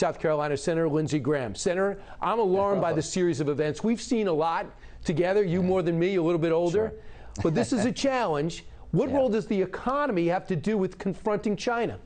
South Carolina Senator Lindsey Graham. Senator, I'm alarmed by the series of events. We've seen a lot together, you more than me, a little bit older. Sure. But this is a challenge. What role does the economy have to do with confronting China?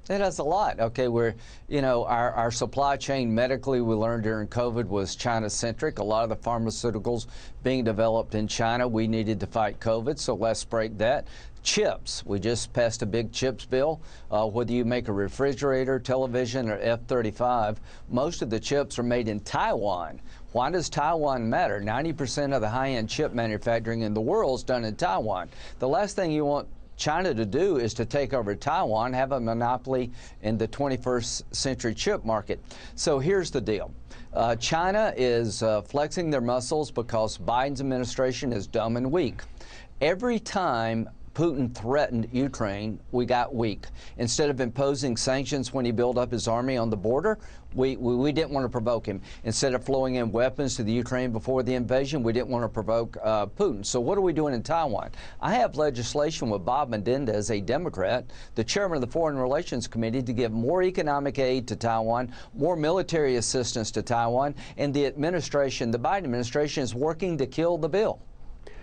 It has a lot. Okay, our supply chain medically, we learned during COVID, was China-centric. A lot of the pharmaceuticals being developed in China, we needed to fight COVID, so let's break that. Chips, we just passed a big chips bill. Whether you make a refrigerator, television, or F-35, most of the chips are made in Taiwan. Why does Taiwan matter? 90% of the high-end chip manufacturing in the world is done in Taiwan. The last thing you want China to do is to take over Taiwan, have a monopoly in the 21st century chip market. So here's the deal. China is flexing their muscles because Biden's administration is dumb and weak. Every time Putin threatened Ukraine, we got weak. Instead of imposing sanctions when he built up his army on the border, we didn't want to provoke him. Instead of flowing in weapons to the Ukraine before the invasion, we didn't want to provoke Putin. So what are we doing in Taiwan? I have legislation with Bob Menendez, a Democrat, the chairman of the Foreign Relations Committee, to give more economic aid to Taiwan, more military assistance to Taiwan, and the administration, the Biden administration, is working to kill the bill.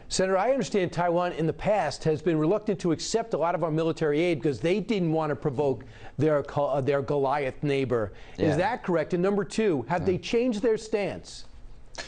Senator, I understand Taiwan in the past has been reluctant to accept a lot of our military aid because they didn't want to provoke their Goliath neighbor. Yeah. Is that correct? And number two, have they changed their stance?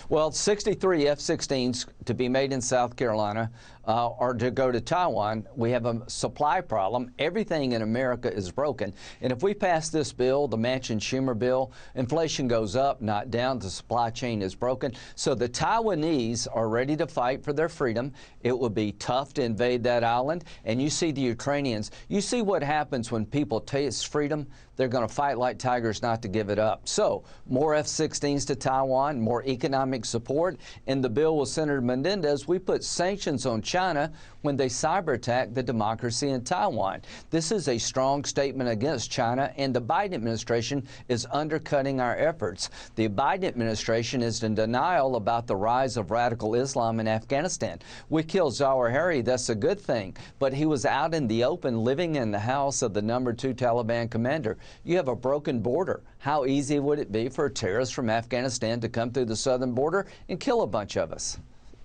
Well, 63 F-16s to be made in South Carolina or to go to Taiwan. We have a supply problem. Everything in America is broken. And if we pass this bill, the Manchin-Schumer bill, inflation goes up, not down. The supply chain is broken. So the Taiwanese are ready to fight for their freedom. It would be tough to invade that island. And you see the Ukrainians. You see what happens when people taste freedom. They're going to fight like tigers not to give it up. So more F-16s to Taiwan, more economic support. In the bill with Senator Menendez, we put sanctions on China when they cyber attack the democracy in Taiwan. This is a strong statement against China, and the Biden administration is undercutting our efforts. The Biden administration is in denial about the rise of radical Islam in Afghanistan. We killed Zawahiri, that's a good thing, but he was out in the open living in the house of the #2 Taliban commander. You have a broken border. How easy would it be for a terrorist from Afghanistan to come through the southern border and kill a bunch of us?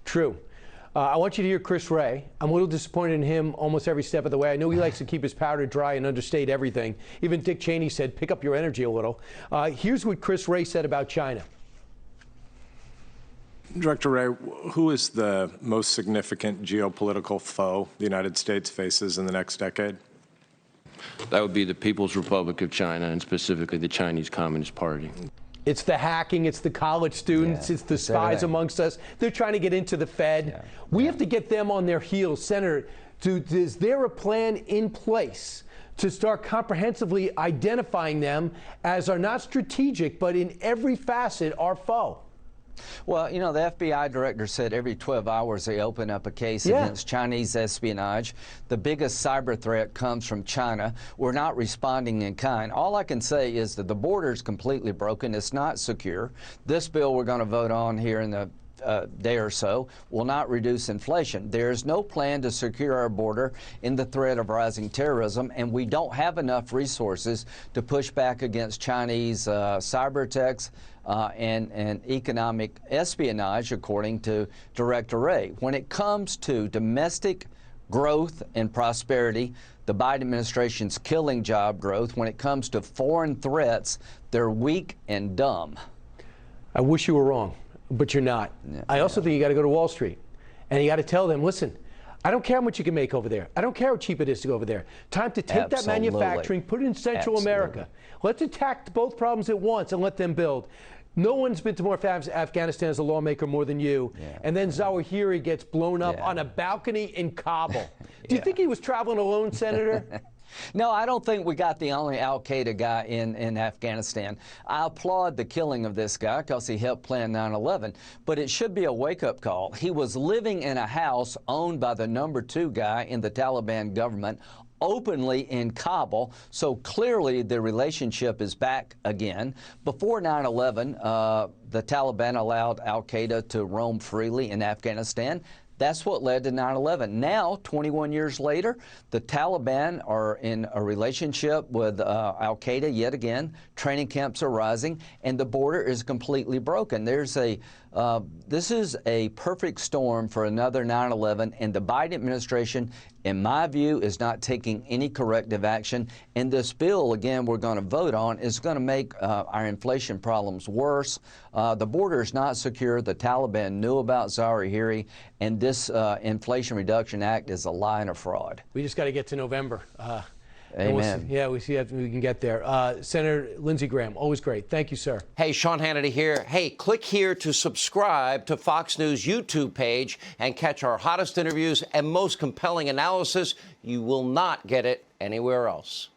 True. I want you to hear Chris Wray. I'm a little disappointed in him almost every step of the way. I know he likes to keep his powder dry and understate everything. Even Dick Cheney said, pick up your energy a little. Here's what Chris Wray said about China. Director Wray, who is the most significant geopolitical foe the United States faces in the next decade? That would be the People's Republic of China, and specifically the Chinese Communist Party. It's the hacking, it's the college students, it's the spies amongst us. They're trying to get into the Fed. We have to get them on their heels. Senator, is there a plan in place to start comprehensively identifying them as are not strategic, but in every facet our foe? Well, you know, the FBI director said every 12 hours they open up a case against Chinese espionage. The biggest cyber threat comes from China. We're not responding in kind. All I can say is that the border is completely broken. It's not secure. This bill we're going to vote on here in the day or so will not reduce inflation. There is no plan to secure our border in the threat of rising terrorism, and we don't have enough resources to push back against Chinese cyber attacks and economic espionage, according to Director Wray. When it comes to domestic growth and prosperity, the Biden administration's killing job growth. When it comes to foreign threats, they're weak and dumb. I wish you were wrong, but you're not. I also think you got to go to Wall Street, and you got to tell them, listen, I don't care how much you can make over there. I don't care how cheap it is to go over there. Time to take that manufacturing, put it in Central America. Let's attack both problems at once and let them build. No one's been to more Afghanistan as a lawmaker more than you. And then Zawahiri gets blown up on a balcony in Kabul. Do you think he was traveling alone, Senator? No, I don't think we got the only al-Qaeda guy in Afghanistan. I applaud the killing of this guy because he helped plan 9/11, but it should be a wake-up call. He was living in a house owned by the #2 guy in the Taliban government, openly in Kabul, so clearly the relationship is back again. Before 9/11, the Taliban allowed al-Qaeda to roam freely in Afghanistan. That's what led to 9/11. Now, 21 years later, the Taliban are in a relationship with al-Qaeda yet again. Training camps are rising, and the border is completely broken. This is a perfect storm for another 9/11, and the Biden administration, in my view, is not taking any corrective action. And this bill, again, we're going to vote on, is going to make our inflation problems worse. The border is not secure. The Taliban knew about Zawahiri, and this Inflation Reduction Act is a lie and a fraud. We just got to get to November. Amen. We see if we can get there. Senator Lindsey Graham, always great. Thank you, sir. Hey, Sean Hannity here. Hey, click here to subscribe to Fox News YouTube page and catch our hottest interviews and most compelling analysis. You will not get it anywhere else.